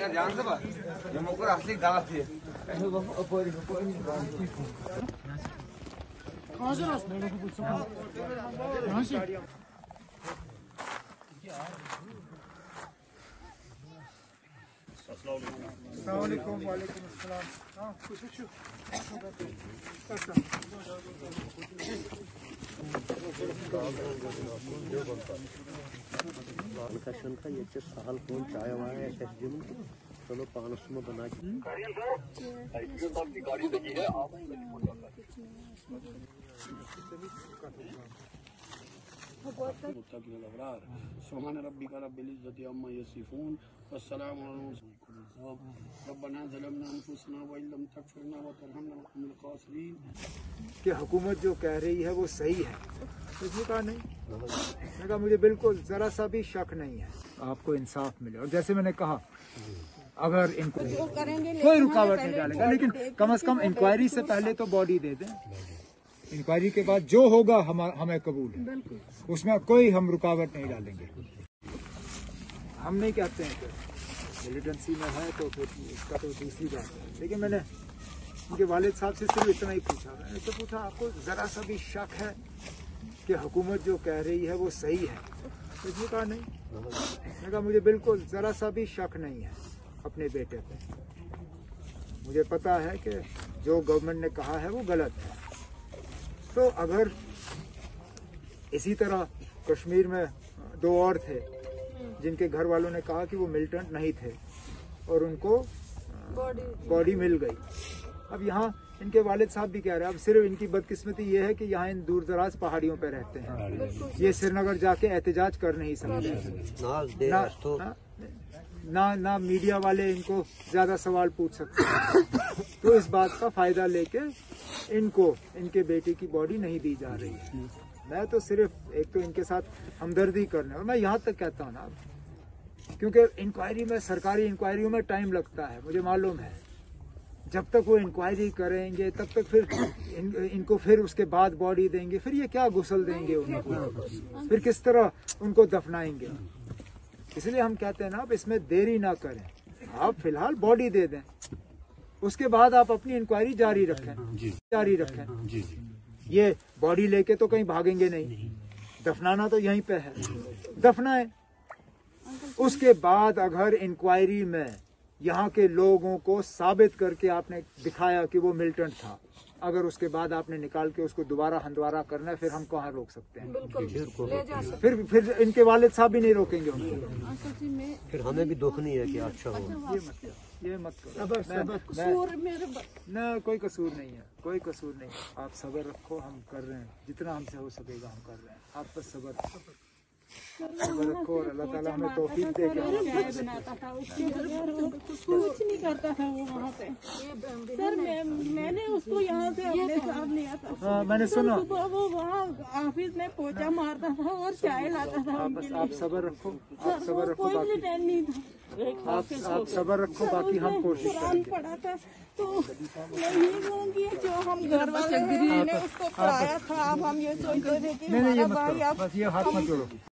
ध्यान से बात ये मुकर असली गलत है अस्सलामुअलैकुम वालेकुम अस्सलाम हाँ कुछ का ये साल कौन चाय वाया है चलो 500 में बना के गाड़ी लगी है आप सुभान रब्बिक रब्बिल इज्जति अम्मा यसिफून वस्सलामु अलल मुरसलीन रब्बना ज़लमना अनफुसना व इल्लम तग़फिर लना व तरहमना लनकुमिनल खासिरीन। कि हुकूमत जो कह रही है वो सही है, इसने कहा नहीं। मैंने कहा मुझे बिल्कुल ज़रा सा भी शक नहीं है, आपको इंसाफ मिले। और जैसे मैंने कहा अगर इनको कोई रुकावट नहीं डालेगा, लेकिन कम से कम इंक्वायरी से पहले तो बॉडी दे दें। इंक्वायरी के बाद जो होगा हमें कबूल है, उसमें कोई हम रुकावट नहीं डालेंगे। हम नहीं कहते हैं कि मिलिटेंसी में है तो फिर इसका तो दूसरी बात है, लेकिन मैंने उनके वालिद साहब से सिर्फ इतना ही पूछा। मैंने तो पूछा आपको ज़रा सा भी शक है कि हुकूमत जो कह रही है वो सही है? तो इसने कहा नहीं। मैंने कहा मुझे बिल्कुल ज़रा सा भी शक नहीं है अपने बेटे पे। मुझे पता है कि जो गवर्नमेंट ने कहा है वो गलत है। तो अगर इसी तरह कश्मीर में 2 और थे जिनके घर वालों ने कहा कि वो मिलिटेंट नहीं थे और उनको बॉडी मिल गई। अब यहाँ इनके वालिद साहब भी कह रहे हैं, अब सिर्फ इनकी बदकिस्मती ये है कि यहाँ इन दूर दराज पहाड़ियों पे रहते हैं, ये श्रीनगर जाके एहतजाज कर नहीं सकते। ना मीडिया वाले इनको ज्यादा सवाल पूछ सकते हैं। तो इस बात का फायदा लेके इनको इनके बेटे की बॉडी नहीं दी जा रही है। मैं तो सिर्फ एक तो इनके साथ हमदर्दी करने, और मैं यहाँ तक कहता हूँ ना, क्योंकि इंक्वायरी में, सरकारी इंक्वायरियों में टाइम लगता है, मुझे मालूम है। जब तक वो इंक्वायरी करेंगे तब तक फिर इनको फिर उसके बाद बॉडी देंगे, फिर ये क्या गुस्ल देंगे उनको, फिर किस तरह उनको दफनाएंगे। इसलिए हम कहते हैं ना, अब इसमें देरी ना करें, आप फिलहाल बॉडी दे दें, उसके बाद आप अपनी इंक्वायरी जारी रखें। ये बॉडी लेके तो कहीं भागेंगे नहीं, दफनाना तो यहीं पे है, दफनाएं। उसके बाद अगर इंक्वायरी में यहाँ के लोगों को साबित करके आपने दिखाया कि वो मिलिटेंट था, अगर उसके बाद आपने निकाल के उसको दोबारा हंदवारा करना है, फिर हम कहाँ रोक सकते हैं? फिर इनके वालिद साहब भी नहीं रोकेंगे उनको। फिर हमें भी दुख नहीं है कि अच्छा हो। ये मत करो। ना कोई कसूर नहीं है, कोई कसूर नहीं। आप सब्र रखो, हम कर रहे हैं जितना हमसे हो सकेगा, हम कर रहे हैं। आप बस सब्र रखो और अल्लाह ताला हमें तौफीक दे के। कुछ नहीं करता था वो वहाँ पे। सर मैंने उसको यहाँ से अपने साथ लिया था। हाँ मैंने सुना। वो वहाँ ऑफिस में पोछा मारता था और चाय लाता था। बस आप सब्र रखो, आप सब्र रखो, कोई मिलिटेंट नहीं था। आप सब्र रखो, बाकी हम कोशिश करेंगे। पढ़ा था तो मैं ये कहूँगी जो हम घर वाले ने उसको पढ़ाया था, अब हम ये सोचते थे कि हमारा भाई अब बस ये हाथ मत जोड़ो।